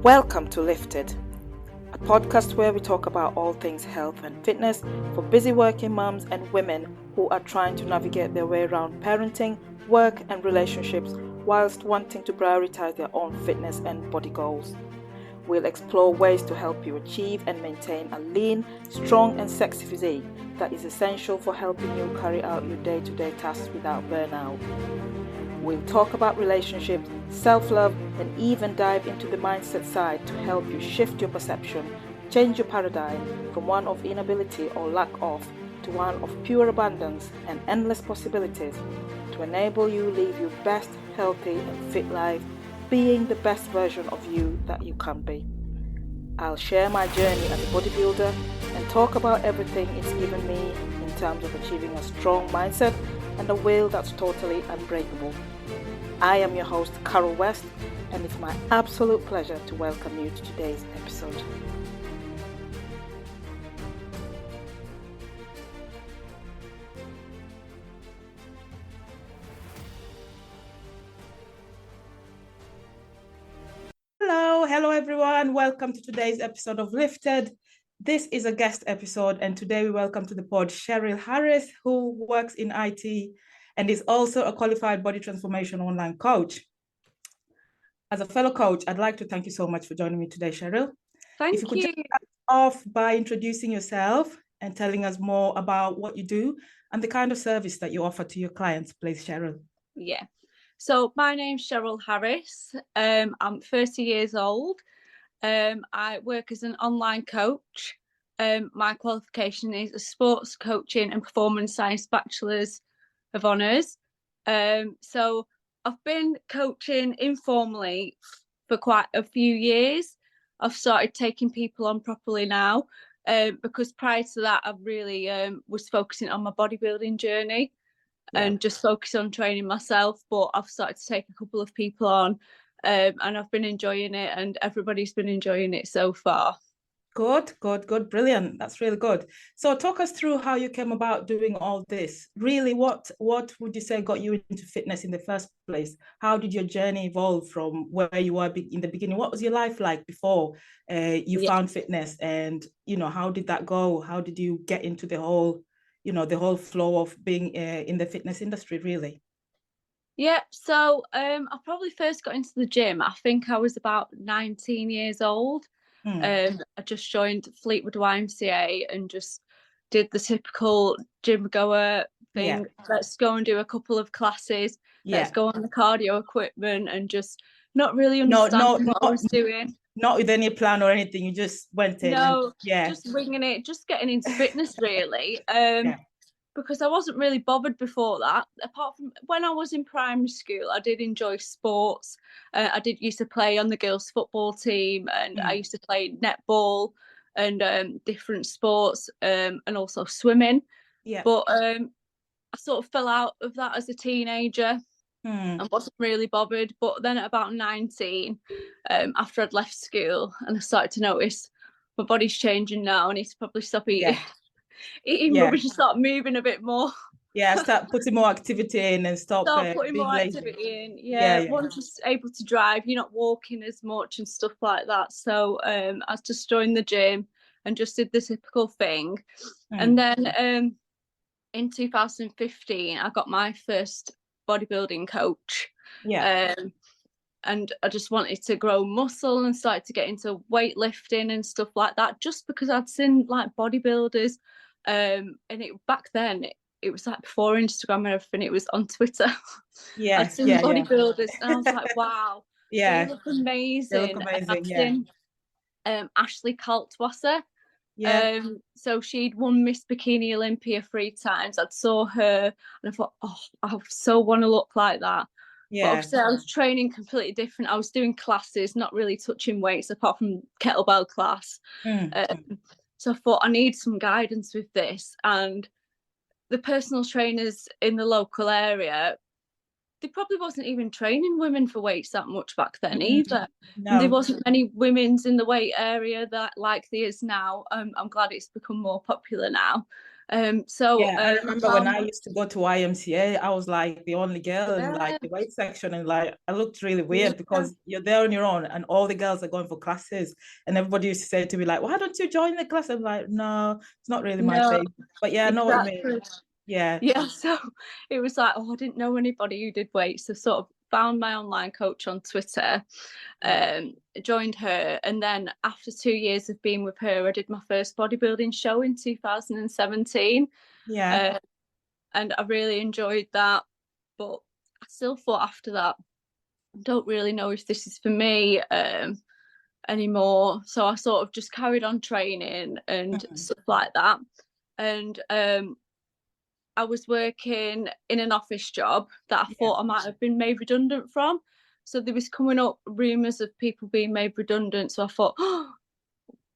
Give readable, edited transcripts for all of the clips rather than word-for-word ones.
Welcome to Lifted, a podcast where we talk about all things health and fitness for busy working mums and women who are trying to navigate their way around parenting, work and relationships whilst wanting to prioritize their own fitness and body goals. We'll explore ways to help you achieve and maintain a lean, strong and sexy physique that is essential for helping you carry out your day-to-day tasks without burnout. We'll talk about relationships, self-love, and even dive into the mindset side to help you shift your perception, change your paradigm from one of inability or lack of to one of pure abundance and endless possibilities to enable you live your best, healthy, and fit life, being the best version of you that you can be. I'll share my journey as a bodybuilder and talk about everything it's given me in terms of achieving a strong mindset and a will that's totally unbreakable. I am your host, Carol West, and it's my absolute pleasure to welcome you to today's episode. Hello everyone. Welcome to today's episode of Lifted. This is a guest episode, and today we welcome to the pod Sheryl Harris, who works in IT and is also a qualified body transformation online coach. As a fellow coach, I'd like to thank you so much for joining me today, Sheryl. Thank you. If you could just start off by introducing yourself and telling us more about what you do and the kind of service that you offer to your clients, please, Sheryl. Yeah. So my name's Sheryl Harris. I'm 30 years old. I work as an online coach. My qualification is a sports coaching and performance science bachelor's of honours. So I've been coaching informally for quite a few years. I've started taking people on properly now because prior to that I really was focusing on my bodybuilding journey and just focus on training myself. But I've started to take a couple of people on and I've been enjoying it, and everybody's been enjoying it so far. Good, brilliant. That's really good. So talk us through how you came about doing all this. Really, what would you say got you into fitness in the first place? How did your journey evolve from where you were in the beginning? What was your life like before you found fitness? And, how did that go? How did you get into the whole flow of being in the fitness industry, really? Yeah, so I probably first got into the gym, I think I was about 19 years old. I just joined Fleetwood YMCA and just did the typical gym goer thing. Let's go and do a couple of classes. Let's go on the cardio equipment, and just not really understanding what I was doing. Not with any plan or anything. You just went in. No, just winging it, just getting into fitness really. Because I wasn't really bothered before that. Apart from when I was in primary school, I did enjoy sports. I used to play on the girls' football team, and I used to play netball and different sports and also swimming. But I sort of fell out of that as a teenager and wasn't really bothered. But then at about 19, after I'd left school and I started to notice my body's changing now, I need to probably stop eating. Eating rubbish and start moving a bit more. Start putting more activity in and start putting more activity in. Once you're able to drive, you're not walking as much and stuff like that. So I just joined the gym and just did the typical thing. And then in 2015 I got my first bodybuilding coach. And I just wanted to grow muscle and started to get into weightlifting and stuff like that, just because I'd seen like bodybuilders. And back then it was like before Instagram and everything, it was on Twitter. I'd seen bodybuilders and I was like, wow, they look amazing. They look amazing. And I've seen Ashley Kaltwasser. So she'd won Miss Bikini Olympia 3 times. I saw her and I thought, oh, I so want to look like that. But obviously I was training completely different. I was doing classes, not really touching weights apart from kettlebell class. So I thought I need some guidance with this. And the personal trainers in the local area, they probably wasn't even training women for weights that much back then either. No. There wasn't many women's in the weight area that like there is now. I'm glad it's become more popular now. I I remember when I used to go to YMCA, I was like the only girl in yeah, like the weight section, and like I looked really weird yeah, because you're there on your own and all the girls are going for classes. And everybody used to say to me, like, why don't you join the class? I'm like, no, it's not really my no, thing. But yeah, I know what you mean. exactly. Yeah. Yeah, so it was like, oh, I didn't know anybody who did weights. So sort of found my online coach on Twitter, Yeah. joined her, and then after 2 years of being with her, I did my first bodybuilding show in 2017, Yeah. uh, and I really enjoyed that. But I still thought after that, I don't really know if this is for me anymore. So I sort of just carried on training and Mhm. stuff like that, and I was working in an office job that I Yeah. thought I might have been made redundant from. So there was coming up rumours of people being made redundant. So I thought, oh,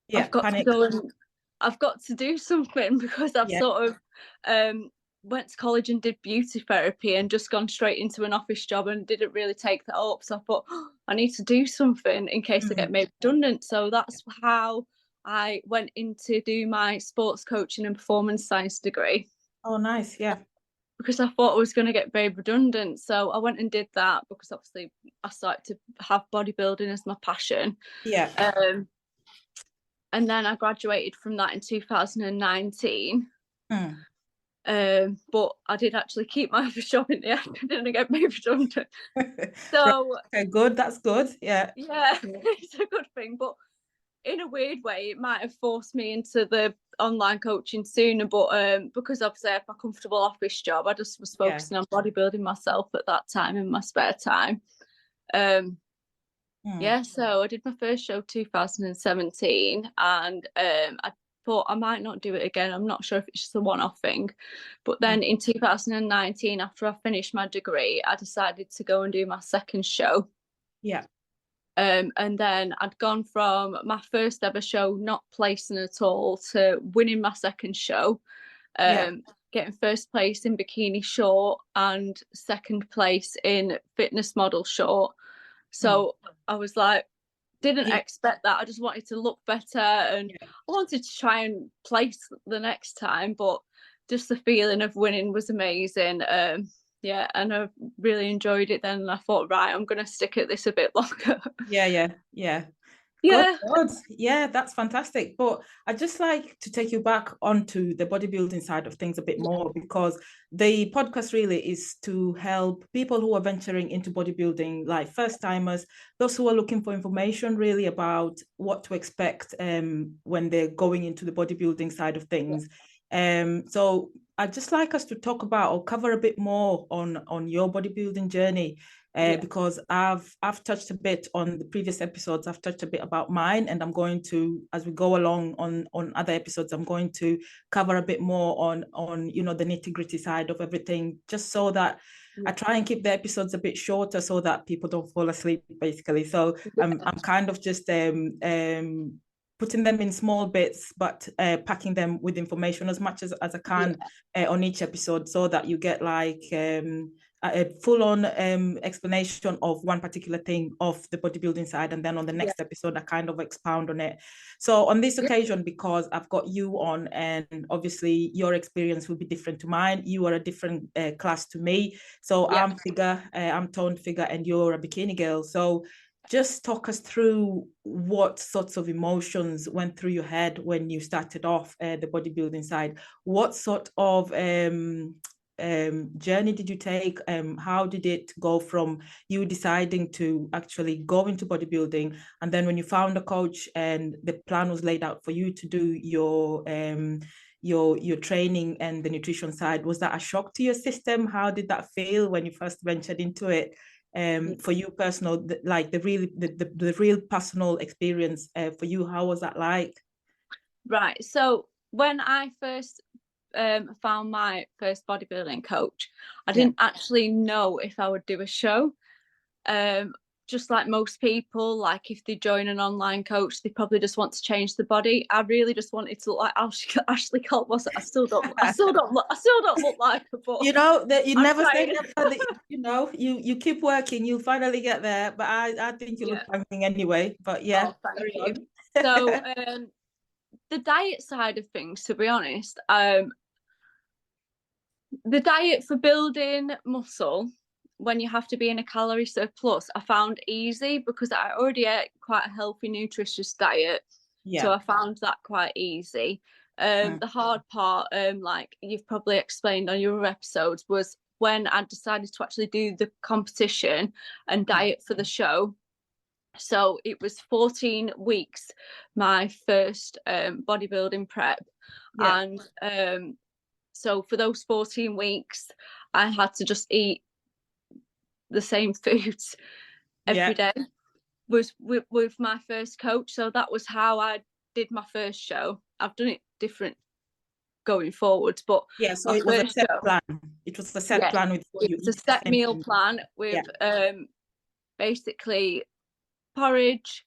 Yeah. I've got to Panic. go and I've got to do something because I've Yeah. sort of went to college and did beauty therapy and just gone straight into an office job and didn't really take that up. So I thought, oh, I need to do something in case I get Mhm. made redundant. So that's how I went in to do my sports coaching and performance science degree Oh, nice. Yeah. because I thought I was going to get very redundant. So I went and did that because obviously I started to have bodybuilding as my passion. Yeah. Um, and then I graduated from that in 2019. Mm. But I did actually keep my other job in the end. I didn't get made redundant. So Okay, good. That's good. Yeah. yeah, it's a good thing. But in a weird way, it might have forced me into the online coaching sooner. But because obviously I had my comfortable office job, I just was Yeah. focusing on bodybuilding myself at that time in my spare time. Um, Mm. yeah, so I did my first show 2017, and I thought I might not do it again. I'm not sure if it's just a one-off thing. But Mm. then in 2019, after I finished my degree, I decided to go and do my second show. Yeah. And then I'd gone from my first ever show not placing at all to winning my second show, Yeah. getting first place in bikini short and second place in fitness model short. Mm. So I was like, didn't Yeah. expect that. I just wanted to look better and Yeah. I wanted to try and place the next time, but just the feeling of winning was amazing. Yeah, and I really enjoyed it then. And I thought, right, I'm going to stick at this a bit longer. Yeah. Yeah. Yeah. Good, Yeah, good. Yeah, that's fantastic. But I'd just like to take you back onto the bodybuilding side of things a bit more because the podcast really is to help people who are venturing into bodybuilding, like first timers, those who are looking for information really about what to expect when they're going into the bodybuilding side of things. So I'd just like us to talk about or cover a bit more on your bodybuilding journey yeah, because I've touched a bit on the previous episodes. I've touched a bit about mine, and I'm going to, as we go along on other episodes, I'm going to cover a bit more on the nitty gritty side of everything, just so that I yeah, try and keep the episodes a bit shorter so that people don't fall asleep, basically. So I'm kind of just putting them in small bits, but packing them with information as much as I yeah, can on each episode, so that you get like a full-on explanation of one particular thing of the bodybuilding side, and then on the yeah, next episode I kind of expound on it. So on this yeah, occasion, because I've got you on, and obviously your experience will be different to mine, you are a different class to me. So yeah. I'm toned figure, and you're a bikini girl. So just talk us through what sorts of emotions went through your head when you started off the bodybuilding side. What sort of journey did you take? How did it go from you deciding to actually go into bodybuilding, and then when you found a coach and the plan was laid out for you to do your training and the nutrition side, was that a shock to your system? How did that feel when you first ventured into it? For you personal, like the real personal experience for you, how was that like? Right. So when I first found my first bodybuilding coach, I Yeah. didn't actually know if I would do a show. Um, just like most people, like if they join an online coach, they probably just want to change the body. I really just wanted to look like Ashley Cole was. I still don't look like her, but You know that you I'm never say trying. never. That, you keep working, you'll finally get there. But I think you look Yeah. banging anyway. But yeah, Oh, thank carry you. on. So, the diet side of things, to be honest, The diet for building muscle, when you have to be in a calorie surplus, I found easy because I already ate quite a healthy, nutritious diet. So Yeah. I found that quite easy. The hard part, like you've probably explained on your episodes, was when I decided to actually do the competition and diet for the show. So it was 14 weeks, my first bodybuilding prep. Yeah. And so for those 14 weeks, I had to just eat the same foods every Yeah. day. Was with my first coach. So that was how I did my first show. I've done it different going forward, but Yeah. So my it was a first set show, plan. It was a set yeah, plan with what it you was a eat. set And meal plan with yeah. basically porridge,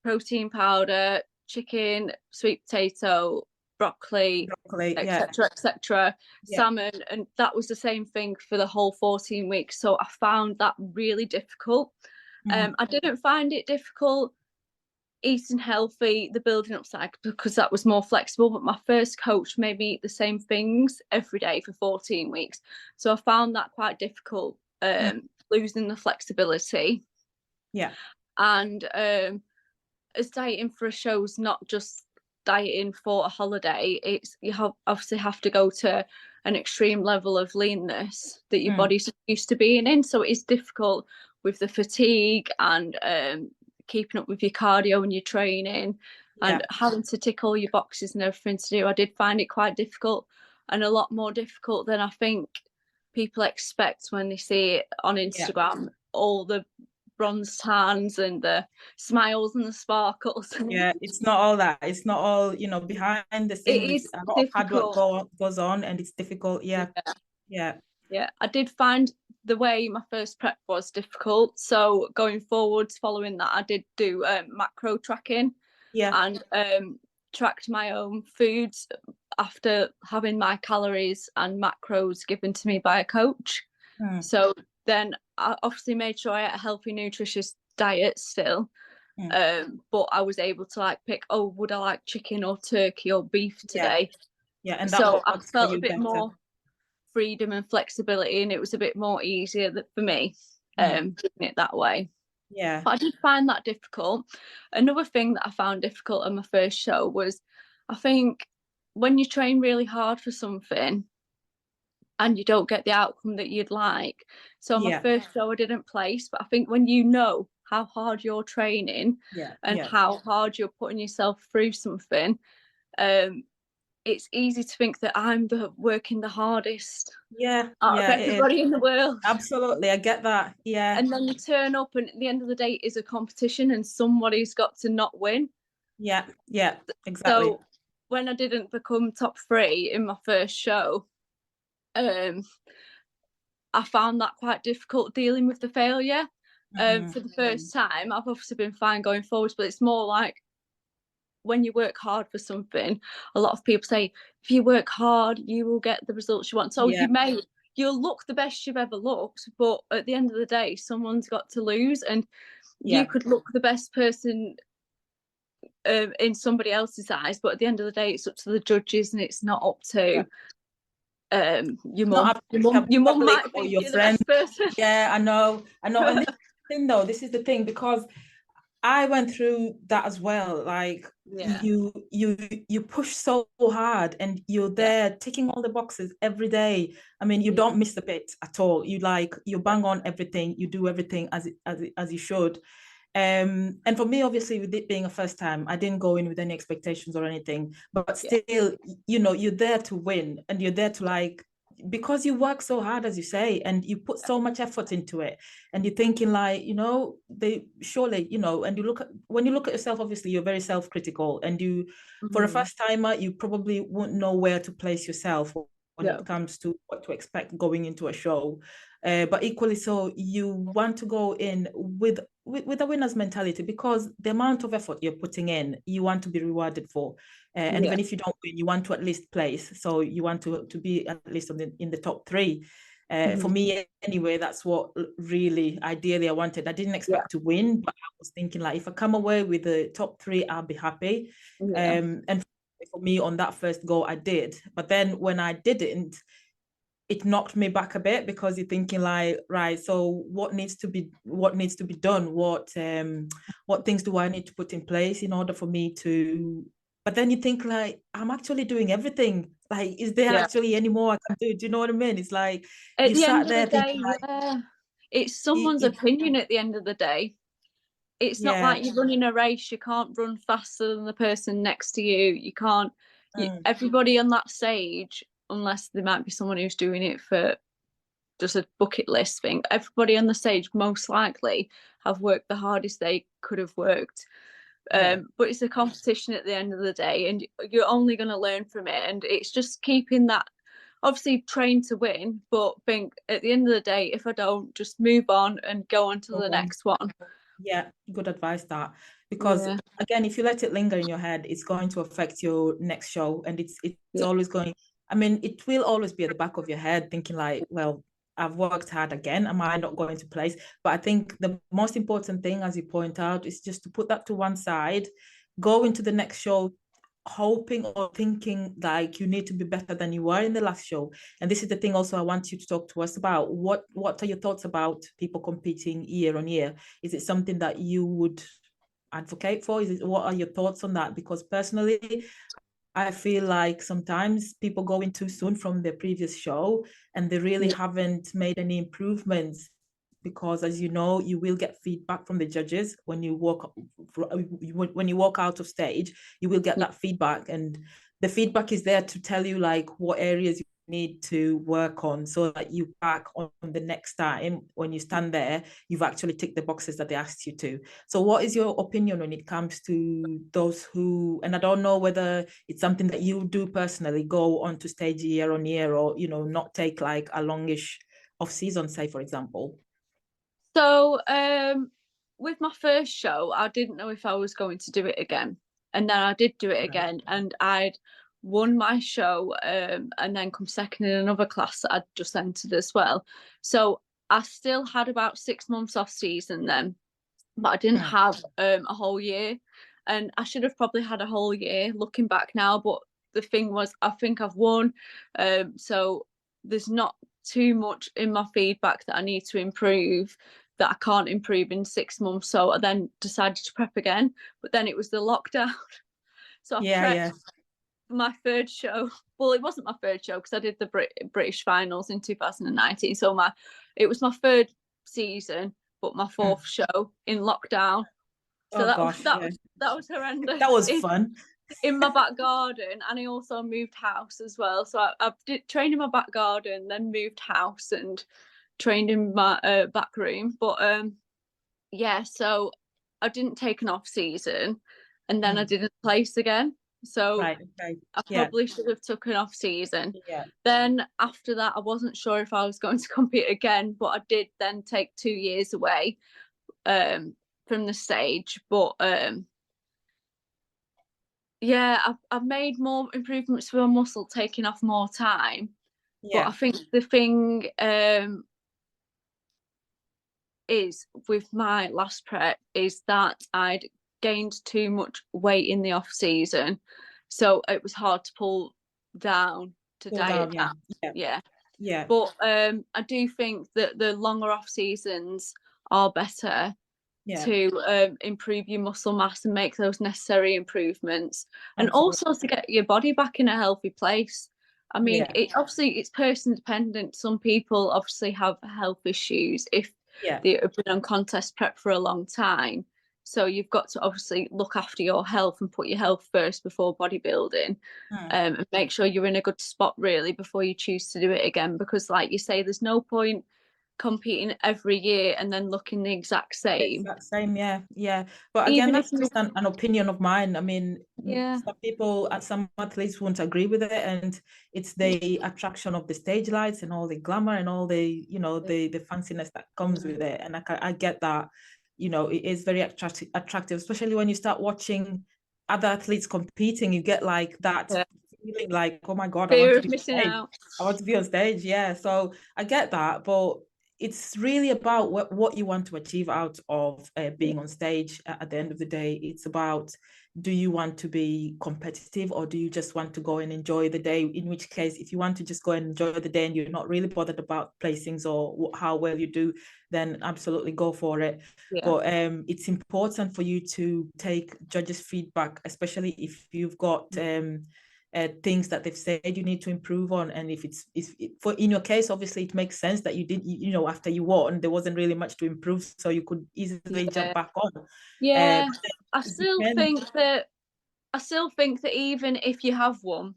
protein powder, chicken, sweet potato, broccoli, Broccoli. Yeah. etc., etc., Yeah. salmon, and that was the same thing for the whole 14 weeks. So I found that really difficult. I didn't find it difficult eating healthy, the building up side, because that was more flexible. But my first coach made me eat the same things every day for 14 weeks. So I found that quite difficult, losing the flexibility. Yeah. And as dieting for a show is not just dieting for a holiday, it's obviously have to go to an extreme level of leanness that your body's used to being in. So it is difficult with the fatigue and keeping up with your cardio and your training and having to tick all your boxes and everything to do. I did find it quite difficult, and a lot more difficult than I think people expect when they see it on Instagram. All the bronze tans and the smiles and the sparkles. Yeah, it's not all that. It's not all, behind the It scenes. It's is a lot of hard work difficult. goes on, and it's difficult. Yeah. Yeah. Yeah. Yeah, I did find the way my first prep was difficult. So going forwards, following that, I did do macro tracking Yeah. and tracked my own foods after having my calories and macros given to me by a coach. So then I obviously made sure I ate a healthy, nutritious diet still. But I was able to like pick, oh, would I like chicken or turkey or beef today? Yeah. And that So I works for felt a you bit better. more freedom and flexibility, and it was a bit more easier for me doing it that way. Yeah. But I did find that difficult. Another thing that I found difficult on my first show was, I think when you train really hard for something and you don't get the outcome that you'd like. So my first show I didn't place, but I think when you know how hard you're training and how hard you're putting yourself through something, it's easy to think that I'm working the hardest out of everybody in the world. Absolutely, I get that. Yeah. And then you turn up, and at the end of the day, it is a competition, and somebody's got to not win. Yeah. Yeah. Exactly. So when I didn't become top 3 in my first show, I found that quite difficult dealing with the failure. For the first time, I've obviously been fine going forwards, but it's more like when you work hard for something, a lot of people say, if you work hard, you will get the results you want. So you'll look the best you've ever looked, but at the end of the day, someone's got to lose, and you could look the best person in somebody else's eyes, but at the end of the day, it's up to the judges, and it's not up to your mum. Your mum might think your you're friend. the best person. Yeah, I know. And this is the thing, because I went through that as well. Like you push so hard, and you're there ticking all the boxes every day. I mean, you don't miss a bit at all. You bang on everything. You do everything as you should. And for me, obviously, with it being a first time, I didn't go in with any expectations or anything. But still, you're there to win, and you're there to because you work so hard, as you say, and you put so much effort into it, and you're thinking they surely, and when you look at yourself, obviously you're very self-critical, and for a first timer, you probably won't know where to place yourself when it comes to what to expect going into a show. But equally so, you want to go in with a winner's mentality, because the amount of effort you're putting in, you want to be rewarded for. And even if you don't win, you want to at least place. So you want to be at least in the top 3. For me, anyway, that's what really, ideally, I wanted. I didn't expect to win, but I was thinking, if I come away with the top 3, I'll be happy. And for me, on that first go, I did. But then when I didn't, it knocked me back a bit, because you're thinking like, right, so what needs to be done? What things do I need to put in place in order for me to, but then you think like, I'm actually doing everything. Like, is there Yeah. actually any more I can do? Do you know what I mean? It's like At you the sat end of there the thinking day, like, yeah, it's someone's it opinion at the end of the day. It's not yeah. like you're running a race. You can't run faster than the person next to you. You can't, everybody on that stage, unless there might be someone who's doing it for just a bucket list thing, everybody on the stage most likely have worked the hardest they could have worked. But it's a competition at the end of the day, and you're only going to learn from it. And it's just keeping that, obviously train to win, but think at the end of the day, if I don't, just move on and go on to the next one. Yeah, good advice that, because Yeah. again, if you let it linger in your head, it's going to affect your next show, and it's Yeah. always going. I mean, it will always be at the back of your head, thinking like, well, I've worked hard again. Am I not going to place? But I think the most important thing, as you point out, is just to put that to one side, go into the next show hoping or thinking like you need to be better than you were in the last show. And this is the thing also I want you to talk to us about. What are your thoughts about people competing year on year? Is it something that you would advocate for? What are your thoughts on that? Because personally, I feel like sometimes people go in too soon from their previous show, and they really haven't made any improvements, because as you know, you will get feedback from the judges when you walk out of stage. You will get that feedback, and the feedback is there to tell you like what areas you need to work on, so that you back on the next time when you stand there, you've actually ticked the boxes that they asked you to. So what is your opinion when it comes to those who, and I don't know whether it's something that you do personally, go on to stage year on year, or not take like a longish off season, say for example? So with my first show, I didn't know if I was going to do it again. And then I did do it again, and I'd won my show, and then come second in another class that I'd just entered as well. So I still had about 6 months off season then, but I didn't have a whole year. And I should have probably had a whole year looking back now. But the thing was, I think I've won. So there's not too much in my feedback that I need to improve, that I can't improve in 6 months. So I then decided to prep again. But then it was the lockdown. So I prepped my third show. Well, it wasn't my third show because I did the British finals in 2019. So it was my third season, but my fourth show in lockdown. So that was horrendous. That was fun. In my back garden, and I also moved house as well. So I did train in my back garden, then moved house and trained in my back room. But so I didn't take an off season, and then I didn't place again. So I probably should have took an off season. Then after that, I wasn't sure if I was going to compete again, but I did then take 2 years away from the stage. But I've made more improvements for my muscle, taking off more time. But I think the thing is with my last prep is that I'd gained too much weight in the off season, so it was hard to pull down to diet down. But I do think that the longer off seasons are better to improve your muscle mass and make those necessary improvements. And also to get your body back in a healthy place. I mean, it's person dependent. Some people obviously have health issues if they have been on contest prep for a long time. So you've got to obviously look after your health and put your health first before bodybuilding, and make sure you're in a good spot really before you choose to do it again. Because like you say, there's no point competing every year and then looking the exact same. But again, that's just an opinion of mine. I mean, some people, some athletes won't agree with it, and it's the attraction of the stage lights and all the glamour and all the the fanciness that comes with it. And I get that, it is very attractive, especially when you start watching other athletes competing. You get like that feeling like, oh my god, I want to be missing out. I want to be on stage. So I get that, but it's really about what you want to achieve out of being on stage. At the end of the day, it's about, do you want to be competitive, or do you just want to go and enjoy the day? In which case, if you want to just go and enjoy the day and you're not really bothered about placings or how well you do, then absolutely go for it. But it's important for you to take judges' feedback, especially if you've got things that they've said you need to improve on. And if for in your case, obviously it makes sense that you did, after you won, there wasn't really much to improve, so you could easily jump back on. I still think that even if you have won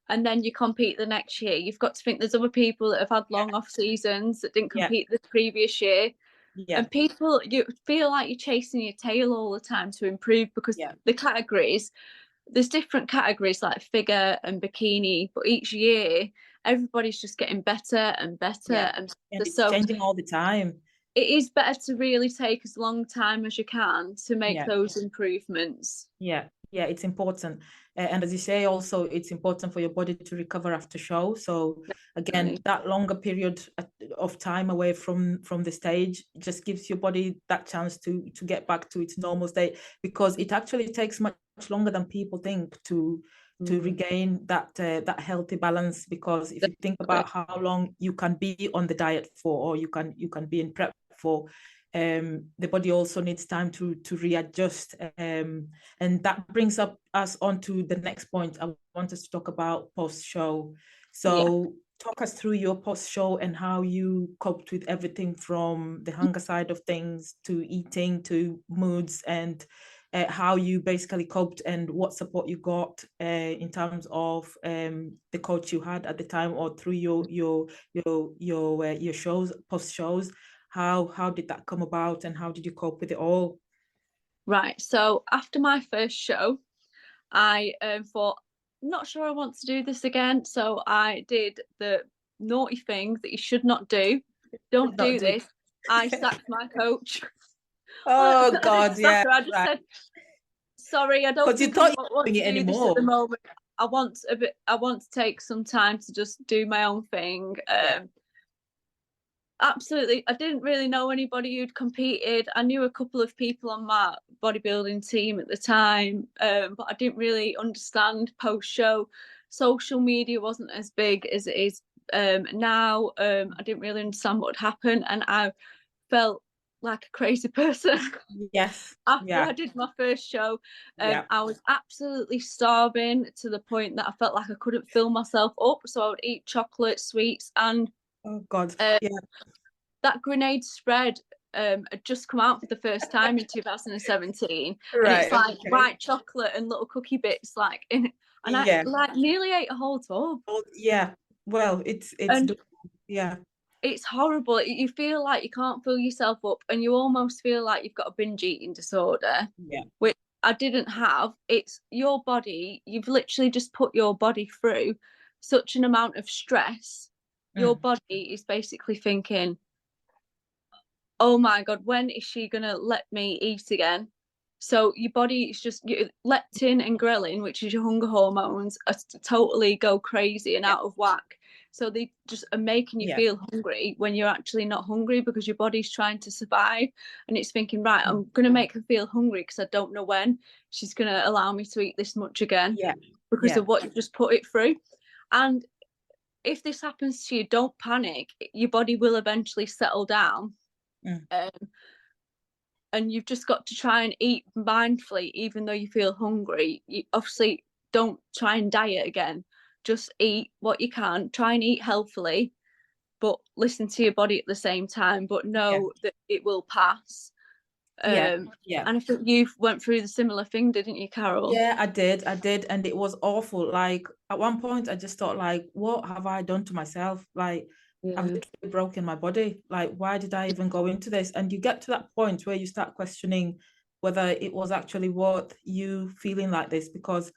and then you compete the next year, you've got to think there's other people that have had long off seasons that didn't compete the previous year. And people, you feel like you're chasing your tail all the time to improve, because the categories, there's different categories like figure and bikini, but each year everybody's just getting better and better, and it's changing all the time. It is better to really take as long time as you can to make those improvements. It's important. And as you say, also it's important for your body to recover after show. So again, that longer period of time away from the stage just gives your body that chance to get back to its normal state, because it actually takes much longer than people think to regain that healthy balance. Because if you think about how long you can be on the diet for, or you can be in prep for, the body also needs time to readjust, and that brings us on to the next point. I want us to talk about post-show. So talk us through your post-show and how you coped with everything from the hunger side of things to eating to moods, and how you basically coped, and what support you got in terms of the coach you had at the time, or through your shows, post-shows. How did that come about, and how did you cope with it all? Right, so after my first show, I thought, I'm not sure I want to do this again. So I did the naughty thing that you should not do. Don't do this. I sacked my coach. Oh God, I just said, sorry, I don't think I want to do this at the moment. I want to take some time to just do my own thing. Absolutely. I didn't really know anybody who'd competed. I knew a couple of people on my bodybuilding team at the time, but I didn't really understand post-show. Social media wasn't as big as it is now. I didn't really understand what had happened, and I felt like a crazy person. After I did my first show, I was absolutely starving to the point that I felt like I couldn't fill myself up. So I would eat chocolate, sweets, and oh God, that grenade spread had just come out for the first time in 2017, and it's like white chocolate and little cookie bits and I like nearly ate a whole tub. Well, it's it's horrible. You feel like you can't fill yourself up, and you almost feel like you've got a binge eating disorder, which I didn't have. It's your body, you've literally just put your body through such an amount of stress. Your body is basically thinking, oh my God, when is she gonna let me eat again? So your body is just, leptin and ghrelin, which is your hunger hormones, totally go crazy and out of whack. So they just are making you feel hungry when you're actually not hungry, because your body's trying to survive, and it's thinking, right, I'm going to make her feel hungry because I don't know when she's going to allow me to eat this much again because of what you've just put it through. And if this happens to you, don't panic. Your body will eventually settle down. And you've just got to try and eat mindfully, even though you feel hungry. You obviously don't try and diet again. Just eat what you can, try and eat healthily, but listen to your body at the same time, but know that it will pass. And I think you went through the similar thing, didn't you, Carol? Yeah, I did. And it was awful. Like at one point I just thought, like, what have I done to myself? Like, I've literally broken my body. Like, why did I even go into this? And you get to that point where you start questioning whether it was actually worth you feeling like this, because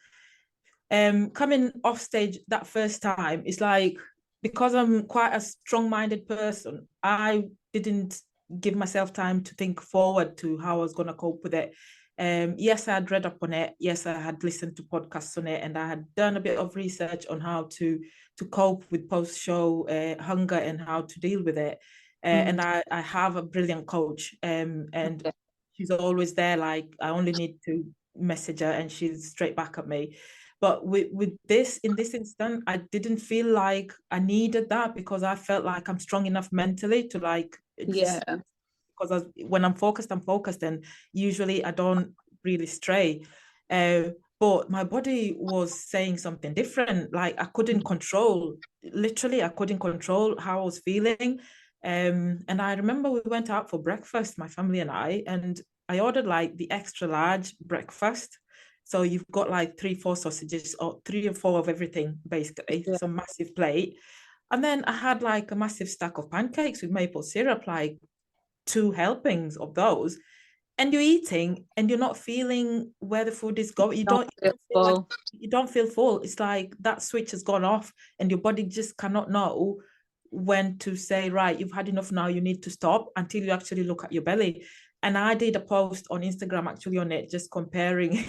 coming off stage that first time, it's like, because I'm quite a strong-minded person, I didn't give myself time to think forward to how I was going to cope with it. Yes, I had read up on it. Yes, I had listened to podcasts on it, and I had done a bit of research on how to cope with post-show hunger and how to deal with it. And I have a brilliant coach, and she's always there. Like, I only need to message her and she's straight back at me. But with this, in this instant, I didn't feel like I needed that, because I felt like I'm strong enough mentally to like just, because when I'm focused, and usually I don't really stray. But my body was saying something different. Like, I couldn't control, literally, I couldn't control how I was feeling. And I remember we went out for breakfast, my family and I ordered like the extra large breakfast. So you've got like 3-4 sausages, or 3 or 4 of everything, basically. Some massive plate. And then I had like a massive stack of pancakes with maple syrup, like 2 helpings of those. And you're eating and you're not feeling where the food is going. You don't feel full. It's like that switch has gone off, and your body just cannot know when to say, right, you've had enough now, you need to stop, until you actually look at your belly. And I did a post on Instagram actually on it, just comparing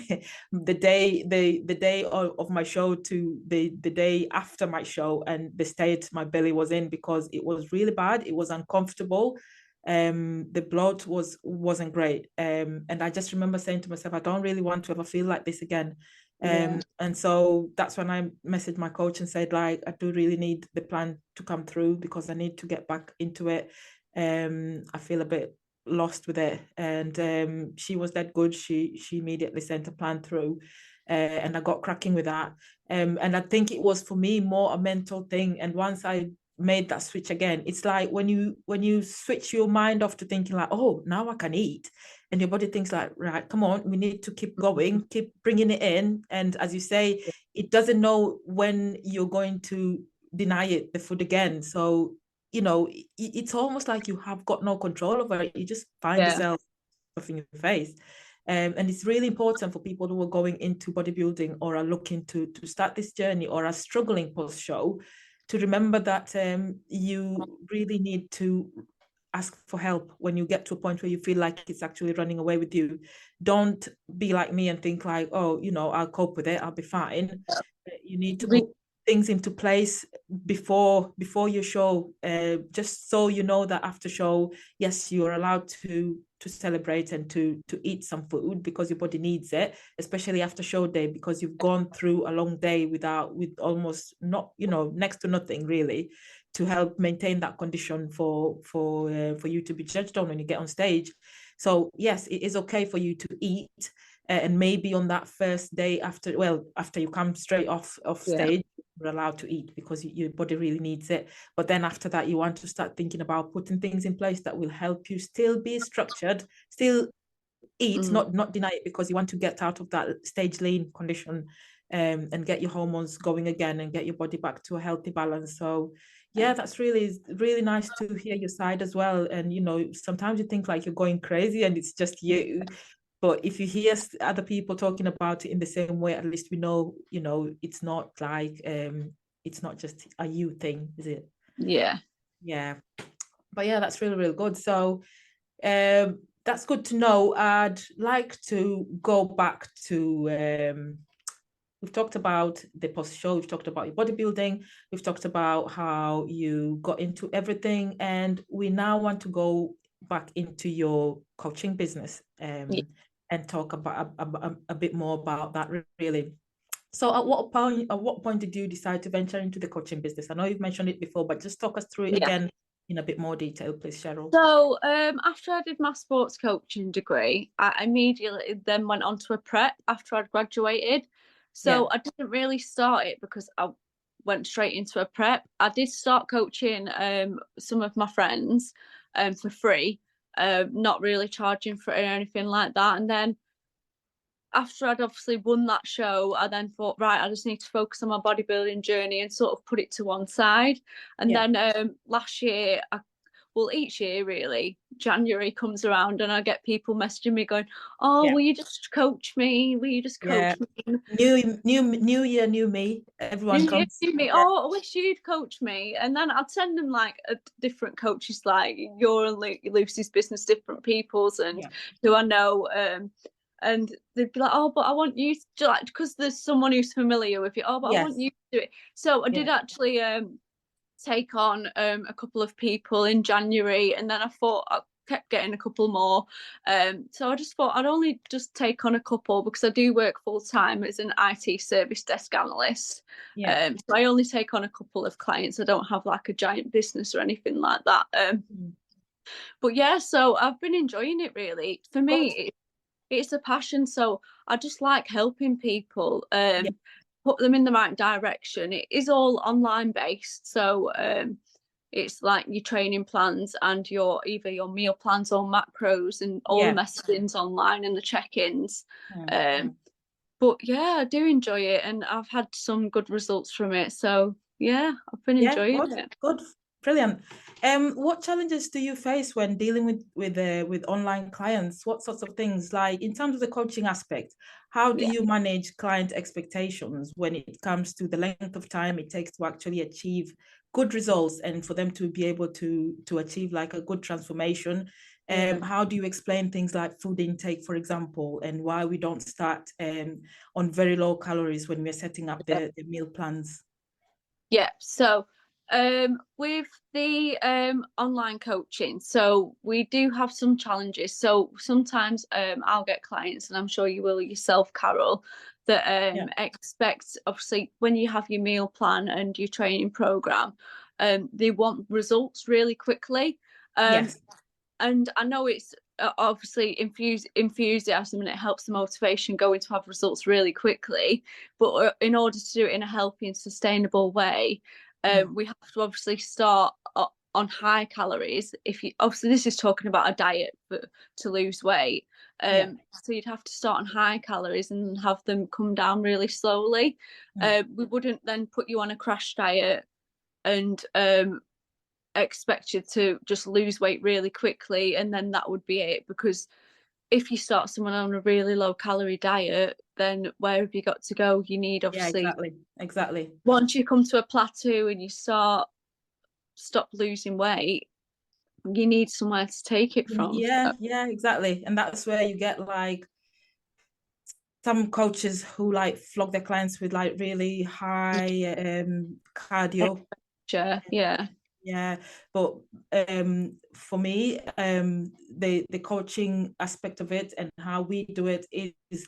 the day of my show to the day after my show, and the state my belly was in, because it was really bad. It was uncomfortable. The blood wasn't great. And I just remember saying to myself, I don't really want to ever feel like this again. And so that's when I messaged my coach and said, like, I do really need the plan to come through, because I need to get back into it. I feel a bit lost with it. And she was that good. She immediately sent a plan through, and I got cracking with that. And I think it was, for me, more a mental thing. And once I made that switch again, it's like when you switch your mind off to thinking like, oh, now I can eat, and your body thinks like, right, come on, we need to keep going, keep bringing it in. And as you say, it doesn't know when you're going to deny it the food again. So, it's almost like you have got no control over it. You just find yourself stuffing your face. And it's really important for people who are going into bodybuilding, or are looking to start this journey, or are struggling post-show, to remember that you really need to ask for help when you get to a point where you feel like it's actually running away with you. Don't be like me and think like, oh, I'll cope with it, I'll be fine. You need to put things into place before your show, just so you know that after show, yes, you're allowed to celebrate and to eat some food, because your body needs it, especially after show day, because you've gone through a long day with almost not, next to nothing really, to help maintain that condition for you to be judged on when you get on stage. So yes, it is okay for you to eat, and maybe on that first day after you come straight off stage, you're allowed to eat, because your body really needs it. But then after that, you want to start thinking about putting things in place that will help you still be structured, still eat, not deny it, because you want to get out of that stage lean condition, and get your hormones going again, and get your body back to a healthy balance. So yeah, that's really, really nice to hear your side as well. And sometimes you think like you're going crazy and it's just you, but if you hear other people talking about it in the same way, at least we know, it's not like it's not just a you thing, is it? Yeah. But yeah, that's really, really good. So that's good to know. I'd like to go back to we've talked about the post-show, we've talked about your bodybuilding, we've talked about how you got into everything, and we now want to go back into your coaching business, and talk about a bit more about that, really. So at what point did you decide to venture into the coaching business? I know you've mentioned it before, but just talk us through it again in a bit more detail, please, Sheryl. So after I did my sports coaching degree, I immediately then went on to a prep after I'd graduated. So I didn't really start it because I went straight into a prep. I did start coaching some of my friends for free, not really charging for anything like that. And then after I'd obviously won that show, I then thought, right, I just need to focus on my bodybuilding journey and sort of put it to one side. And then last year, each year really, January comes around and I get people messaging me going, oh, will you just coach me? Will you just coach me? New year, new me. Everyone comes. New me. Oh, I wish you'd coach me. And then I'd send them like different coaches, like your and Lucy's business, different people's, and who I know. And they'd be like, oh, but I want you to, like, because there's someone who's familiar with you. Oh, but I want you to do it. So I did actually take on a couple of people in January, and then I thought I kept getting a couple more. So I just thought I'd only just take on a couple because I do work full time as an IT service desk analyst. Yeah. So I only take on a couple of clients. I don't have like a giant business or anything like that. But yeah, so I've been enjoying it really. For me, it's a passion. So I just like helping people. Yeah. Put them in the right direction. It is all online based, so it's like your training plans and your either your meal plans or macros and all the messaging's online and the check-ins. But yeah, I do enjoy it, and I've had some good results from it. So yeah, I've been enjoying it. Good, brilliant. What challenges do you face when dealing with online clients? What sorts of things, like in terms of the coaching aspect, how do you manage client expectations when it comes to the length of time it takes to actually achieve good results and for them to be able to achieve like a good transformation? How do you explain things like food intake, for example, and why we don't start on very low calories when we're setting up the meal plans? Yeah, so with the online coaching, so we do have some challenges. So sometimes I'll get clients, and I'm sure you will yourself, Carol, that expect, obviously, when you have your meal plan and your training program, they want results really quickly. Yes. And I know it's obviously enthusiasm, and it helps the motivation going to have results really quickly. But in order to do it in a healthy and sustainable way, we have to obviously start on high calories. If you obviously this is talking about a diet to lose weight, so you'd have to start on high calories and have them come down really slowly. We wouldn't then put you on a crash diet and expect you to just lose weight really quickly, and then that would be it. Because if you start someone on a really low calorie diet, then where have you got to go? You need obviously exactly once you come to a plateau and you stop losing weight, you need somewhere to take it from. Exactly. And that's where you get like some coaches who like flog their clients with like really high cardio. But for me, the coaching aspect of it and how we do it is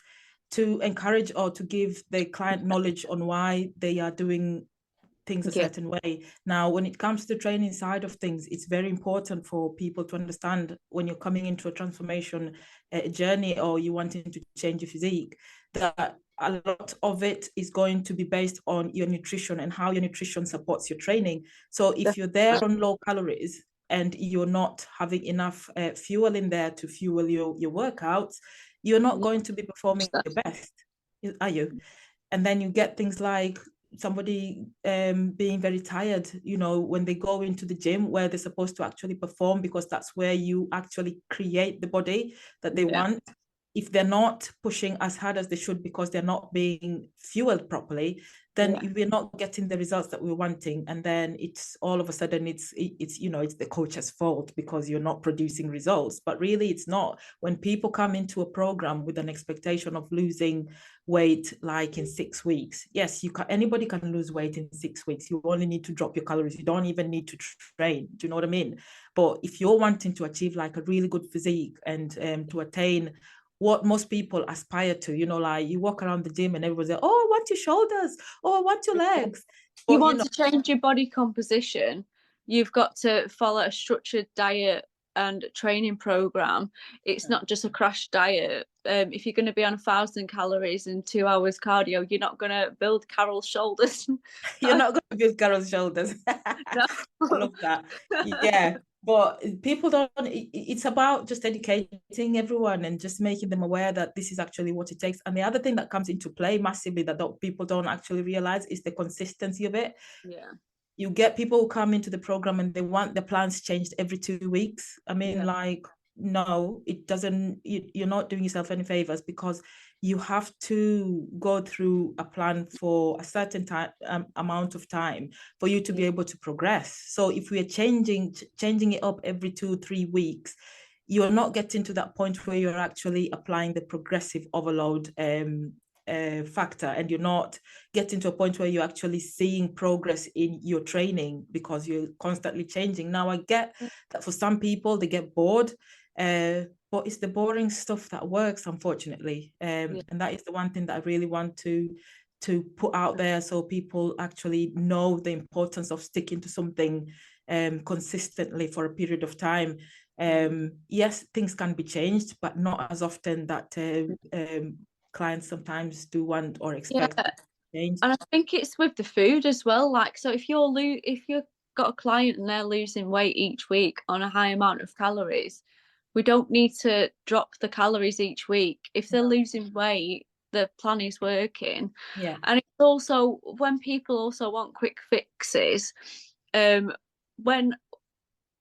to encourage or to give the client knowledge on why they are doing things a certain way. Now, when it comes to the training side of things, it's very important for people to understand when you're coming into a transformation journey or you wanting to change your physique, that a lot of it is going to be based on your nutrition and how your nutrition supports your training. So if you're there on low calories and you're not having enough fuel in there to fuel your workouts, you're not going to be performing your best, are you? And then you get things like somebody being very tired, you know, when they go into the gym where they're supposed to actually perform, because that's where you actually create the body that they want. If they're not pushing as hard as they should because they're not being fueled properly, then we're not getting the results that we're wanting. And then it's all of a sudden it's you know, it's the coach's fault because you're not producing results. But really it's not. When people come into a program with an expectation of losing weight like in 6 weeks, yes, anybody can lose weight in 6 weeks. You only need to drop your calories. You don't even need to train. Do you know what I mean? But if you're wanting to achieve like a really good physique and to attain what most people aspire to, you know, like you walk around the gym and everyone's like, oh, I want your shoulders, oh, I want your legs. But, you want to change your body composition, you've got to follow a structured diet and training program. It's not just a crash diet. If you're going to be on 1,000 calories and 2 hours cardio, you're not going to build Carol's shoulders. You're not going to build Carol's shoulders. I love that. Yeah. But people don't, it's about just educating everyone and just making them aware that this is actually what it takes. And the other thing that comes into play massively that people don't actually realize is the consistency of it. Yeah. You get people who come into the program and they want the plans changed every 2 weeks. I mean, like, no, it doesn't, you're not doing yourself any favors, because you have to go through a plan for a certain time, amount of time for you to be able to progress. So if we are changing it up every 2-3 weeks, you're not getting to that point where you're actually applying the progressive overload factor, and you're not getting to a point where you're actually seeing progress in your training because you're constantly changing. Now, I get that for some people, they get bored, but it's the boring stuff that works, unfortunately. And that is the one thing that I really want to put out there, so people actually know the importance of sticking to something consistently for a period of time. Yes, things can be changed, but not as often that clients sometimes do want or expect change. And I think it's with the food as well. Like, so if you've got a client and they're losing weight each week on a high amount of calories, we don't need to drop the calories each week. If they're losing weight, the plan is working. Yeah. And it's also when people also want quick fixes, when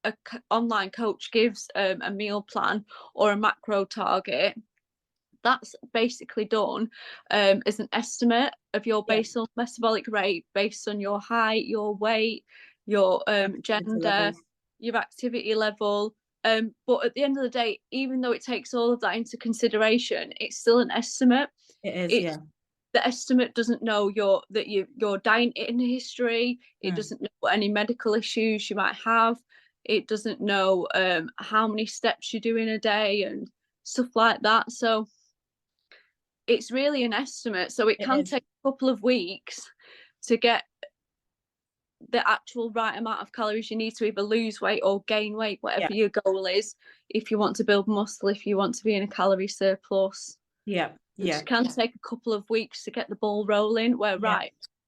a online coach gives a meal plan or a macro target, that's basically done as an estimate of your basal metabolic rate based on your height, your weight, your gender, your activity level. But at the end of the day, even though it takes all of that into consideration, it's still an estimate. It is, The estimate doesn't know your diet history. It doesn't know any medical issues you might have. It doesn't know how many steps you do in a day and stuff like that. So it's really an estimate. So it can take a couple of weeks to get the actual right amount of calories you need to either lose weight or gain weight, whatever your goal is. If you want to build muscle, if you want to be in a calorie surplus. It can take a couple of weeks to get the ball rolling, where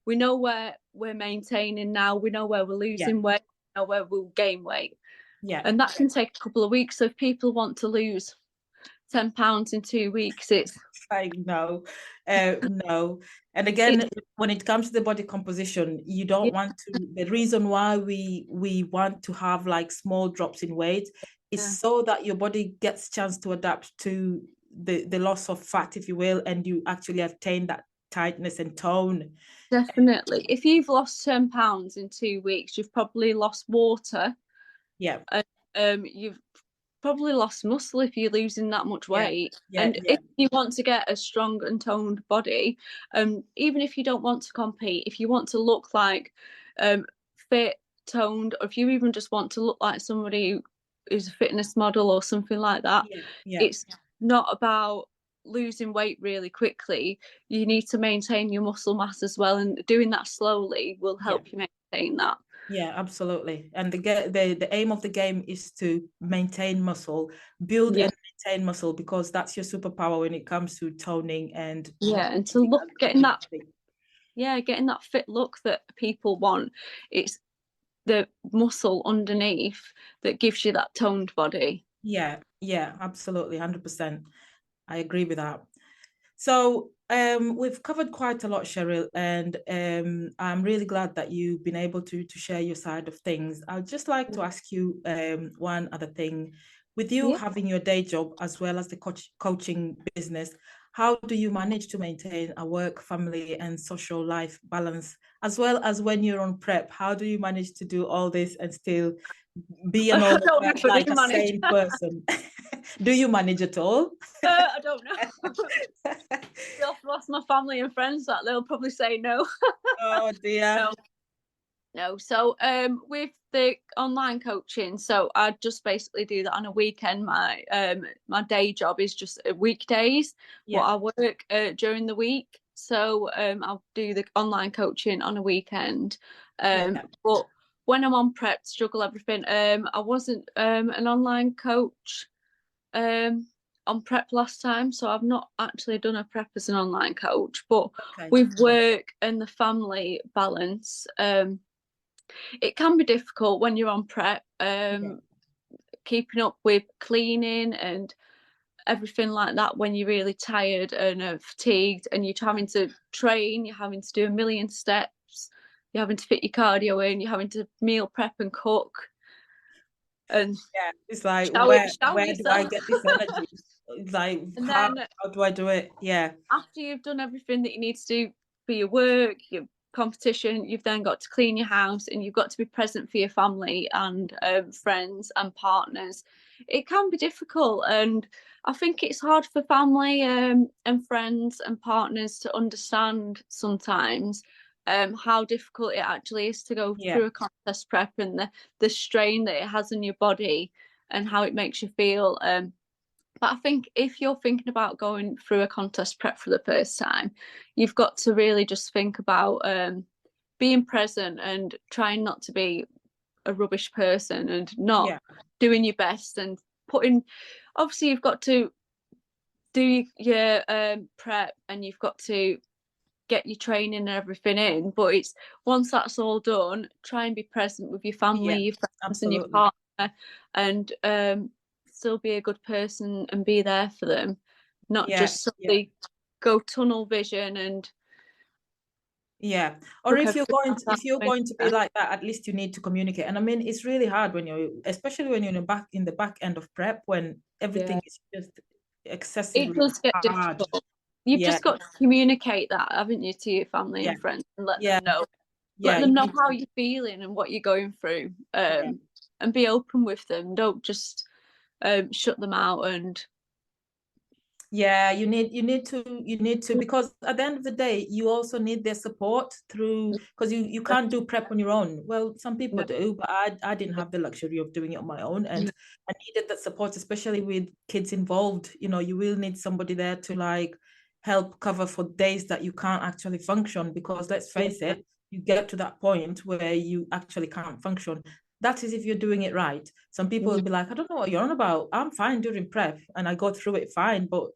we know where we're maintaining now, we know where we're losing weight, we know where we'll gain weight. And that can take a couple of weeks. So if people want to lose 10 pounds in 2 weeks, it's like no. And again, when it comes to the body composition, you don't want to, the reason why we want to have like small drops in weight is so that your body gets a chance to adapt to the loss of fat, if you will, and you actually attain that tightness and tone. Definitely. If you've lost 10 pounds in 2 weeks, you've probably lost water. You've probably lost muscle if you're losing that much weight. If you want to get a strong and toned body, even if you don't want to compete, if you want to look like fit, toned, or if you even just want to look like somebody who's a fitness model or something like that, it's not about losing weight really quickly. You need to maintain your muscle mass as well, and doing that slowly will help you maintain that. Yeah, absolutely. And the aim of the game is to maintain muscle, build and maintain muscle, because that's your superpower when it comes to toning and and to look getting that fit look that people want. It's the muscle underneath that gives you that toned body. Yeah, absolutely, 100%. I agree with that. So we've covered quite a lot, Sheryl, and I'm really glad that you've been able to share your side of things. I'd just like to ask you one other thing. With you having your day job as well as the coaching business, how do you manage to maintain a work, family, and social life balance, as well as when you're on prep? How do you manage to do all this and still be a normal, like a sane person? Do you manage at all? I don't know. I've lost my family and friends that they'll probably say no. Oh dear. No. So with the online coaching, so I just basically do that on a weekend. My day job is just weekdays, but I work during the week. So I'll do the online coaching on a weekend. But when I'm on prep to juggle everything, I wasn't an online coach on prep last time, so I've not actually done a prep as an online coach. But with work and the family balance, it can be difficult when you're on prep, keeping up with cleaning and everything like that when you're really tired and fatigued, and you're having to train, you're having to do a million steps, you're having to fit your cardio in, you're having to meal prep and cook. And it's like, where do I get this energy? It's like, how do I do it? After you've done everything that you need to do for your work, your competition, you've then got to clean your house, and you've got to be present for your family and friends and partners. it can be difficult, and I think it's hard for family and friends and partners to understand sometimes how difficult it actually is to go through a contest prep, and the strain that it has on your body and how it makes you feel. But I think if you're thinking about going through a contest prep for the first time, you've got to really just think about being present and trying not to be a rubbish person and not doing your best and putting. Obviously, you've got to do your prep, and you've got to get your training and everything in. But it's once that's all done, try and be present with your family, your friends, and your partner, and still be a good person and be there for them, not just suddenly go tunnel vision and or if you're going to be like that, at least you need to communicate. And I mean, it's really hard when you're, especially when you're in the back end of prep, when everything is just excessively it does get hard. difficult. You've just got to communicate that, haven't you, to your family and friends, and let them know. Let them know how you're feeling and what you're going through, and be open with them. Don't just shut them out. And you need to, because at the end of the day, you also need their support through, because you can't do prep on your own. Well, some people do, but I didn't have the luxury of doing it on my own, and I needed that support, especially with kids involved. You know, you will need somebody there to like help cover for days that you can't actually function, because let's face it, you get to that point where you actually can't function. That is if you're doing it right. Some people will be like, I don't know what you're on about. I'm fine during prep and I go through it fine, but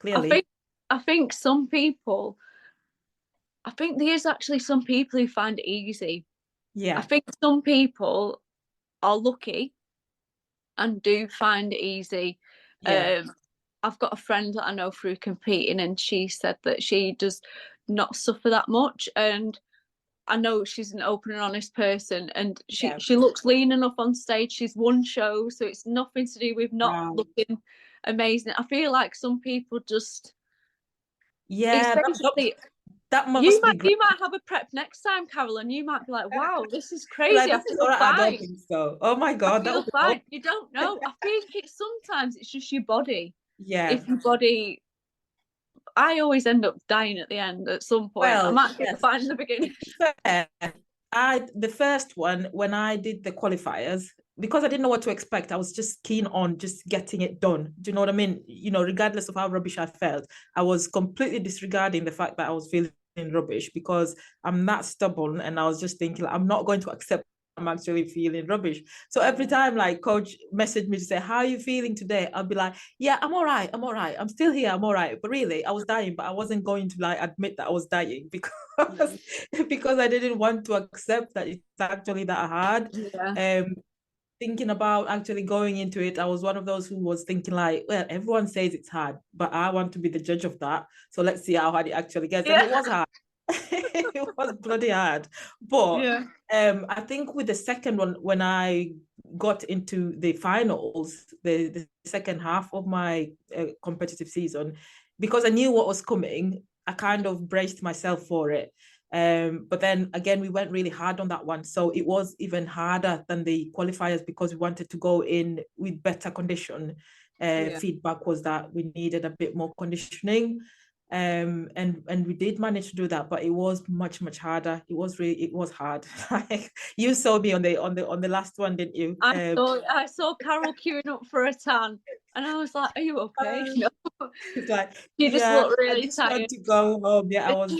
clearly. I think there's actually some people who find it easy. I think some people are lucky and do find it easy. I've got a friend that I know through competing, and she said that she does not suffer that much, and I know she's an open and honest person, and she looks lean enough on stage. She's won shows, so it's nothing to do with not looking amazing. I feel like some people just that must you be great. You might have a prep next time, Carol, and you might be like, wow, this is crazy. Like, I don't think so. Oh my god, that would fine. You don't know. I think sometimes it's just your body. If your body, I always end up dying at the end at some point. I might be fine in the beginning. The first one, when I did the qualifiers, because I didn't know what to expect, I was just keen on just getting it done. Do you know what I mean? You know, regardless of how rubbish I felt, I was completely disregarding the fact that I was feeling rubbish, because I'm that stubborn, and I was just thinking, like, I'm not going to accept I'm actually feeling rubbish. So every time like coach messaged me to say, how are you feeling today? I'll be like, yeah, I'm all right. I'm still here. I'm all right. But really, I was dying, but I wasn't going to like admit that I was dying because I didn't want to accept that it's actually that hard. Thinking about actually going into it, I was one of those who was thinking like, well, everyone says it's hard, but I want to be the judge of that. So let's see how hard it actually gets. And it was hard. It was bloody hard. But I think with the second one, when I got into the finals, the second half of my competitive season, because I knew what was coming, I kind of braced myself for it. But then again, we went really hard on that one. So it was even harder than the qualifiers, because we wanted to go in with better condition. Feedback was that we needed a bit more conditioning. And we did manage to do that, but it was much harder. It was hard. Like, you saw me on the last one, didn't you? I saw Carol queuing up for a tan, and I was like, are you okay? No. It's like, you just look really I just tired. want to go home.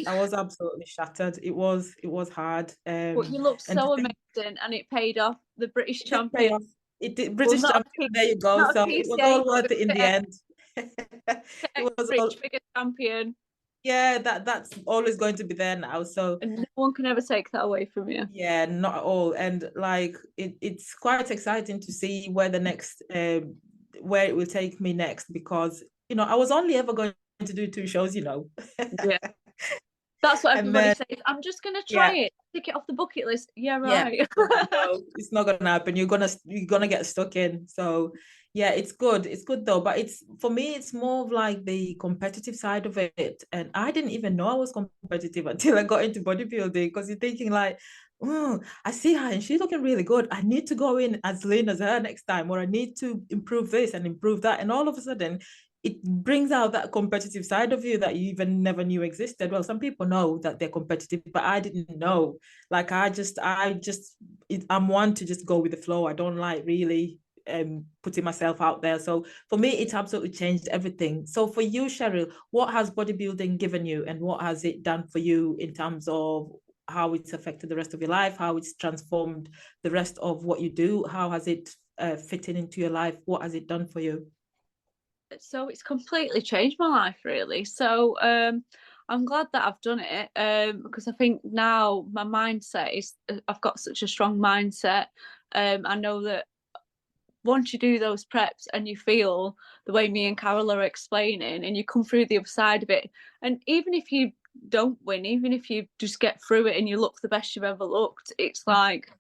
I was absolutely shattered. It was hard. But you looked so amazing, and it paid off. The British champion. It did. British champion. There you go. So it was all worth it in the end. It was rich figure champion. Yeah, that's always going to be there now. So and no one can ever take that away from you. Yeah, not at all. And like it's quite exciting to see where the next where it will take me next, because I was only ever going to do 2 shows. Yeah. That's what everybody says. I'm just gonna try it. Tick it off the bucket list. Yeah, right. No, it's not gonna happen. You're gonna get stuck in. So yeah, it's good. It's good though. But for me, it's more of like the competitive side of it. And I didn't even know I was competitive until I got into bodybuilding, because you're thinking like, oh, I see her and she's looking really good. I need to go in as lean as her next time, or I need to improve this and improve that. And all of a sudden, it brings out that competitive side of you that you even never knew existed. Well, some people know that they're competitive, but I didn't know. Like I'm one to just go with the flow. I don't like really putting myself out there. So for me, it's absolutely changed everything. So for you, Sheryl, what has bodybuilding given you, and what has it done for you in terms of how it's affected the rest of your life, how it's transformed the rest of what you do, how has it fitted into your life, what has it done for you? So it's completely changed my life, really. So I'm glad that I've done it, because I think now my mindset is, I've got such a strong mindset. I know that once you do those preps and you feel the way me and Carol are explaining, and you come through the other side of it, and even if you don't win, even if you just get through it and you look the best you've ever looked, it's like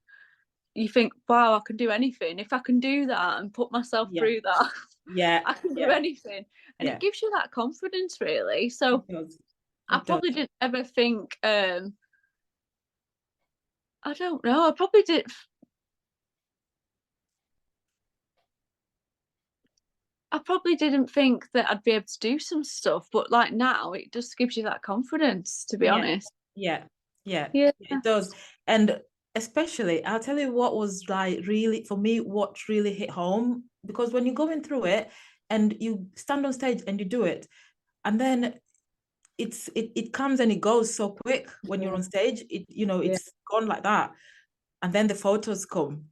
you think, wow, I can do anything. If I can do that and put myself through that, yeah, I can do anything. And it gives you that confidence, really. So I probably didn't ever think, I don't know, I probably did. I probably didn't think that I'd be able to do some stuff, but like now it just gives you that confidence, to be honest. Yeah, it does. And especially, I'll tell you what was like really, for me, what really hit home, because when you're going through it and you stand on stage and you do it, and then it comes and it goes so quick when you're on stage, it's gone like that. And then the photos come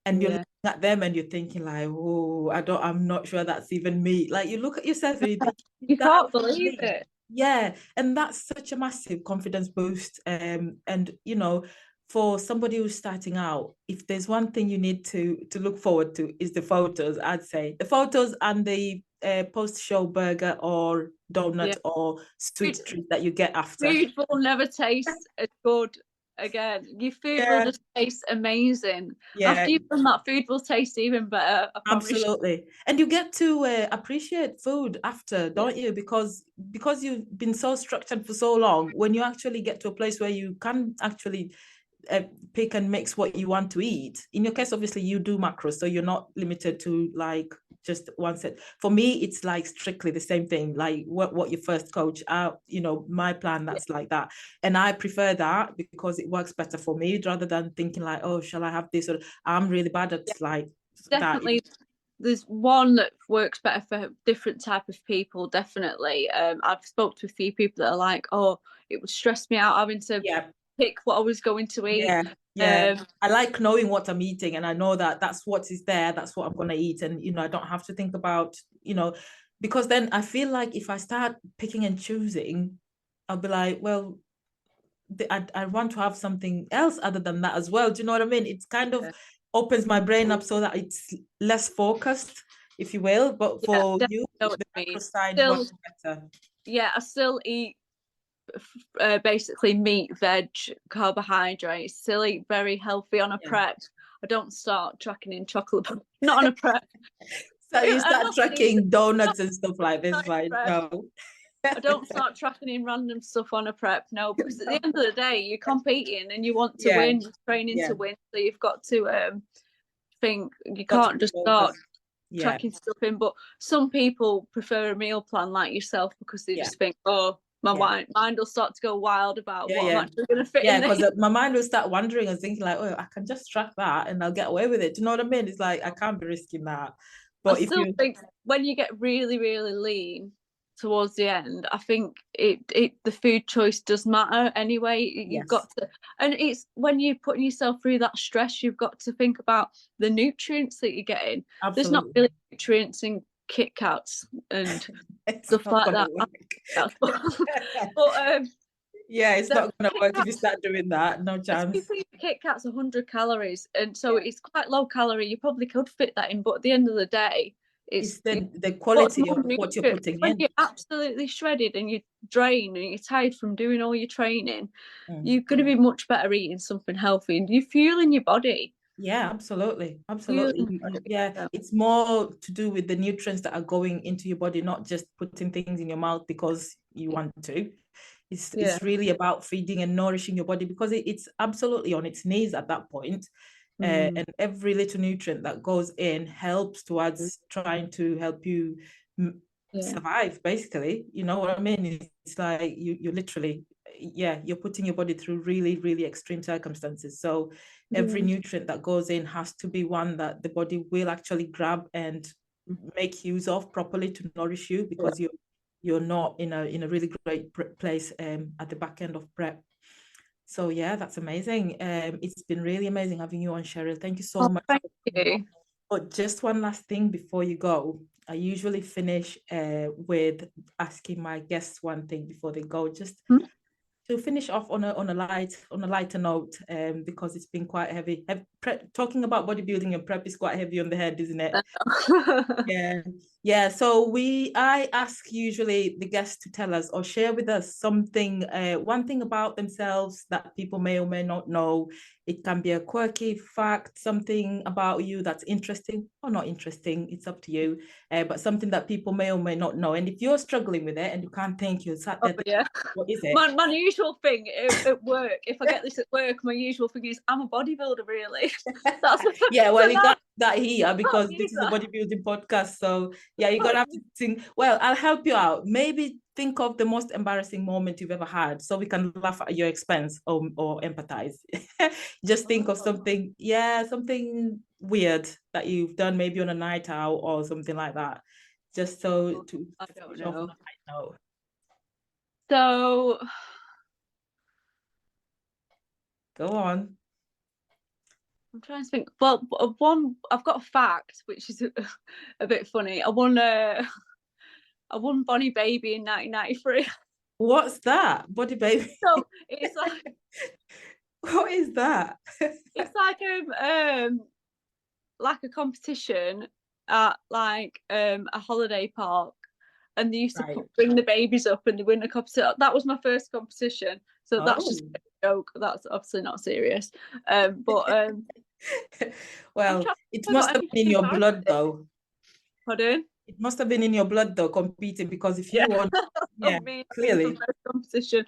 and you're looking at them and you're thinking like, oh, I'm not sure that's even me. Like you look at yourself and you think, you can't believe it. Yeah, and that's such a massive confidence boost. And for somebody who's starting out, if there's one thing you need to look forward to is the photos. I'd say the photos and the post-show burger or donut or sweet treat that you get after. Food will never taste as good again. Your food will just taste amazing. After you've done that, food will taste even better. Absolutely. And you get to appreciate food after, don't you? Because you've been so structured for so long, when you actually get to a place where you can actually pick and mix what you want to eat. In your case, obviously, you do macros, so you're not limited to like just one set. For me, it's like strictly the same thing, like what your first coach out, my plan, that's like that. And I prefer that because it works better for me rather than thinking like, oh, shall I have this? Or I'm really bad at like definitely that. There's one that works better for different type of people, definitely. I've spoke to a few people that are like, oh, it would stress me out having to pick what I was going to eat. I like knowing what I'm eating, and I know that that's what is there, that's what I'm going to eat, and I don't have to think about, because then I feel like if I start picking and choosing, I'll be like, well, I want to have something else other than that as well. Do you know what I mean? It's kind of opens my brain up so that it's less focused, if you will. But for you, the macro side works better. Yeah, I still eat basically meat, veg, carbohydrates. Still eat very healthy on a prep. I don't start tracking in chocolate, not on a prep. So you start tracking donuts and stuff like this, right? No. I don't start tracking in random stuff on a prep, no, because at the end of the day, you're competing and you want to win, you're training to win, so you've got to think, you can't just start tracking stuff in. But some people prefer a meal plan like yourself because they just think, oh, my mind will start to go wild about what I'm actually going to fit in. Yeah, because my mind will start wandering and thinking like, oh, I can just track that and I'll get away with it. Do you know what I mean? It's like, I can't be risking that. But I still think when you get really, really lean towards the end, I think the food choice does matter anyway. You've got to, and it's when you're putting yourself through that stress, you've got to think about the nutrients that you're getting. Absolutely. There's not really nutrients in Kit Kats and stuff like that. But yeah, it's not going to work if you start doing that. No chance. If you think Kit Kat's 100 calories, and so it's quite low calorie. You probably could fit that in, but at the end of the day, it's the quality of what you're putting when in. You're absolutely shredded and you're drained and you're tired from doing all your training. You're going to be much better eating something healthy, and you're fueling your body. Yeah, absolutely. Yeah, it's more to do with the nutrients that are going into your body, not just putting things in your mouth because you want to. It's really about feeding and nourishing your body, because it's absolutely on its knees at that point. And every little nutrient that goes in helps towards trying to help you survive, basically. You know what I mean? It's like you literally, you're putting your body through really, really extreme circumstances. So every nutrient that goes in has to be one that the body will actually grab and make use of properly to nourish you, because you're not in a really great place at the back end of prep. So yeah, that's amazing. It's been really amazing having you on, Sheryl. Thank you so much. Thank you. But just one last thing before you go. I usually finish with asking my guests one thing before they go, just to finish off on a lighter note, because it's been quite heavy. Talking about bodybuilding and prep is quite heavy on the head, isn't it? Yeah. So I ask usually the guests to tell us or share with us something, one thing about themselves that people may or may not know. It can be a quirky fact, something about you that's interesting or not interesting. It's up to you. But something that people may or may not know. And if you're struggling with it and you can't think, you're sat there thinking, what is it? My usual thing at work, if I get this at work, my usual thing is, I'm a bodybuilder, really. That's well, you got that here because this is a bodybuilding podcast. So yeah, you're gonna have to think. Well, I'll help you out. Maybe think of the most embarrassing moment you've ever had, so we can laugh at your expense or empathize. Just think of something, something weird that you've done, maybe on a night out or something like that. Just so to I don't know. So go on. I'm trying to think. Well, I've got a fact which is a bit funny. I won Bonnie Baby in 1993. What's that? Bonnie Baby? So it's like, what is that? It's like a competition at like a holiday park, and they used to bring the babies up and they win a competition. That was my first competition, so that's just a joke. That's obviously not serious. But well, it must have been in your blood, though. Pardon? It must have been in your blood, though, competing, because if you won, clearly competition.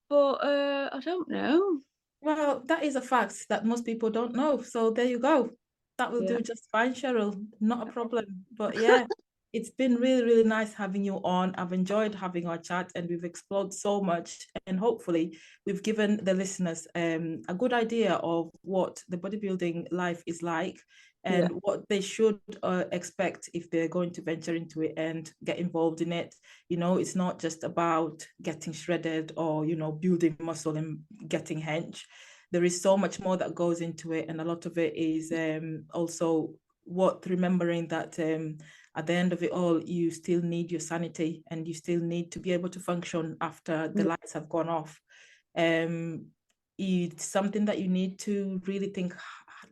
But I don't know. Well, that is a fact that most people don't know. So there you go. That will do just fine, Sheryl. Not a problem. But yeah, it's been really, really nice having you on. I've enjoyed having our chat, and we've explored so much. And hopefully we've given the listeners a good idea of what the bodybuilding life is like, and what they should expect if they're going to venture into it and get involved in it. You know, it's not just about getting shredded or, you know, building muscle and getting hench. There is so much more that goes into it, and a lot of it is also remembering that at the end of it all, you still need your sanity, and you still need to be able to function after the lights have gone off. It's something that you need to really think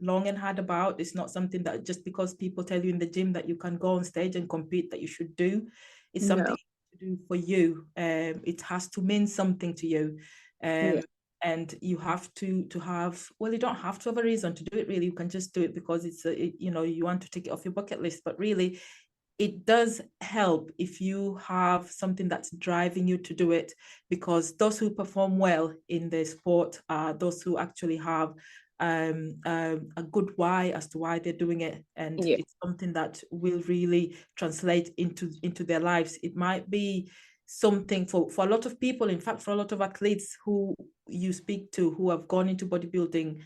long and hard about. It's not something that just because people tell you in the gym that you can go on stage and compete that you should do. It's something to do for you. It has to mean something to you. And you have to have, well, you don't have to have a reason to do it, really. You can just do it because you know, you want to take it off your bucket list. But really, it does help if you have something that's driving you to do it, because those who perform well in the sport are those who actually have a good why as to why they're doing it, and it's something that will really translate into their lives. It might be something for a lot of people, in fact, for a lot of athletes who you speak to who have gone into bodybuilding,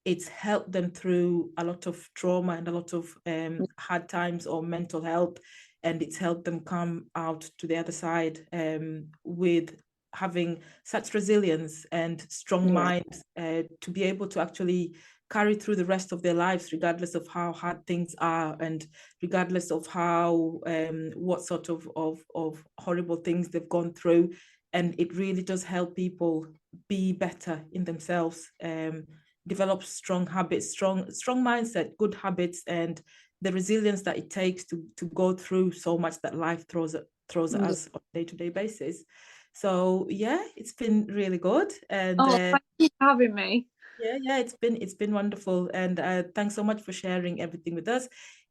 it's helped them through a lot of trauma and a lot of hard times or mental health, and it's helped them come out to the other side with having such resilience and strong minds to be able to actually carry through the rest of their lives, regardless of how hard things are, and regardless of how what sort of horrible things they've gone through. And it really does help people be better in themselves, develop strong habits, strong mindset, good habits, and the resilience that it takes to go through so much that life throws at us on a day-to-day basis. So yeah, it's been really good. And thank you for having me. Yeah, it's been wonderful. And thanks so much for sharing everything with us.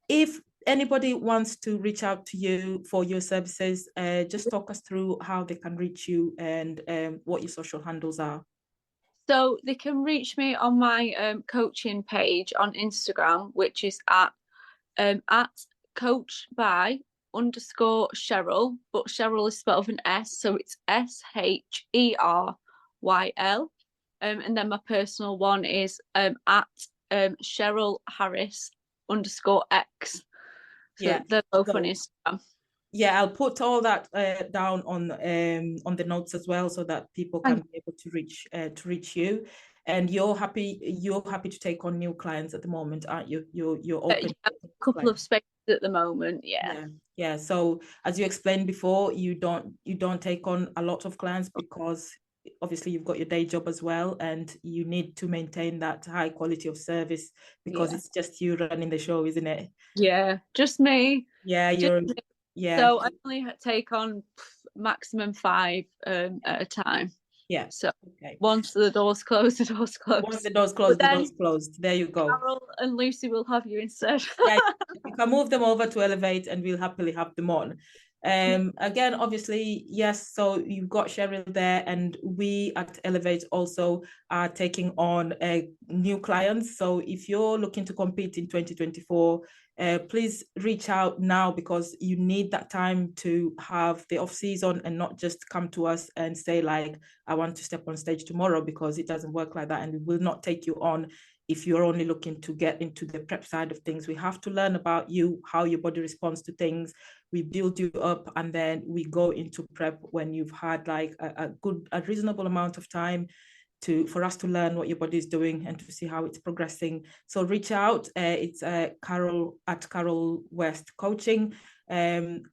If anybody wants to reach out to you for your services, just talk us through how they can reach you and what your social handles are. So they can reach me on my coaching page on Instagram, which is at coach_by_Sheryl, but Sheryl is spelled with an S, so it's SHERYL. And then my personal one is at Sheryl Harris _X. So they're both on Instagram. Yeah, I'll put all that down on the notes as well, so that people can be able to reach you. And you're happy to take on new clients at the moment, aren't you? You're open. A couple of spaces at the moment. Yeah. So as you explained before, you don't take on a lot of clients because obviously you've got your day job as well, and you need to maintain that high quality of service because it's just you running the show, isn't it? Yeah, just me. So I only take on maximum 5 at a time. Yeah. So once the door's closed, the door's closed. Once the door's closed, the door's closed. There you go. Sheryl and Lucy will have you instead. Yeah, you can move them over to Elevate and we'll happily have them on. Again, obviously, yes, so you've got Sheryl there, and we at Elevate also are taking on new clients. So if you're looking to compete in 2024, please reach out now, because you need that time to have the off season and not just come to us and say like, I want to step on stage tomorrow, because it doesn't work like that, and we will not take you on if you're only looking to get into the prep side of things. We have to learn about you, how your body responds to things. We build you up, and then we go into prep when you've had like a reasonable amount of time for us to learn what your body is doing and to see how it's progressing. So reach out. It's Carol at Carol West Coaching.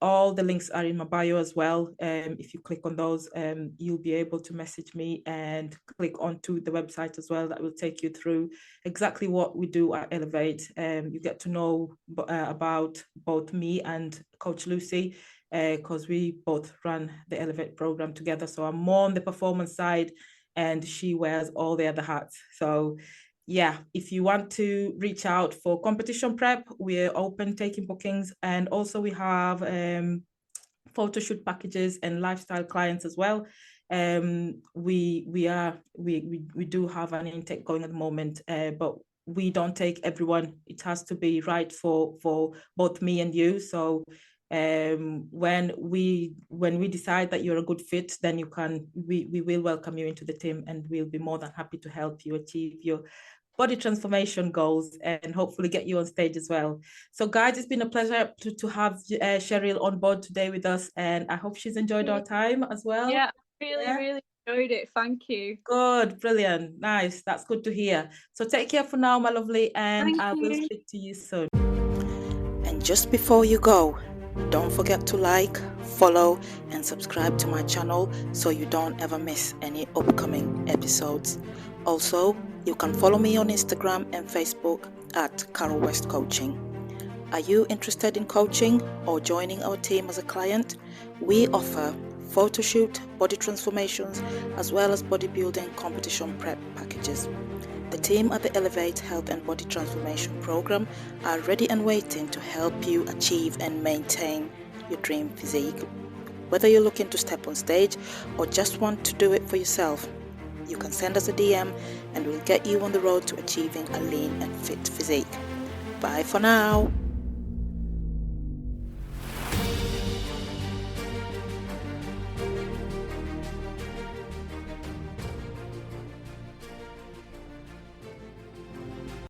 All the links are in my bio as well. If you click on those, you'll be able to message me and click onto the website as well. That will take you through exactly what we do at Elevate. You get to know about both me and Coach Lucy, because we both run the Elevate program together. So I'm more on the performance side, and she wears all the other hats. So yeah, if you want to reach out for competition prep, we're open taking bookings. And also we have photo shoot packages and lifestyle clients as well. We do have an intake going at the moment, but we don't take everyone. It has to be right for both me and you. So when we decide that you're a good fit, then we will welcome you into the team, and we'll be more than happy to help you achieve your body transformation goals and hopefully get you on stage as well. So guys, it's been a pleasure to have Sheryl on board today with us, and I hope she's enjoyed our time as well. Yeah, really enjoyed it. Thank you. Good, brilliant, nice. That's good to hear. So take care for now, my lovely, and I will speak to you soon. And just before you go, don't forget to like, follow, and subscribe to my channel so you don't ever miss any upcoming episodes. Also, you can follow me on Instagram and Facebook at Carol West Coaching. Are you interested in coaching or joining our team as a client? We offer photo shoot, body transformations, as well as bodybuilding competition prep packages. The team at the Elevate Health and Body Transformation Program are ready and waiting to help you achieve and maintain your dream physique. Whether you're looking to step on stage or just want to do it for yourself, you can send us a DM and we'll get you on the road to achieving a lean and fit physique. Bye for now.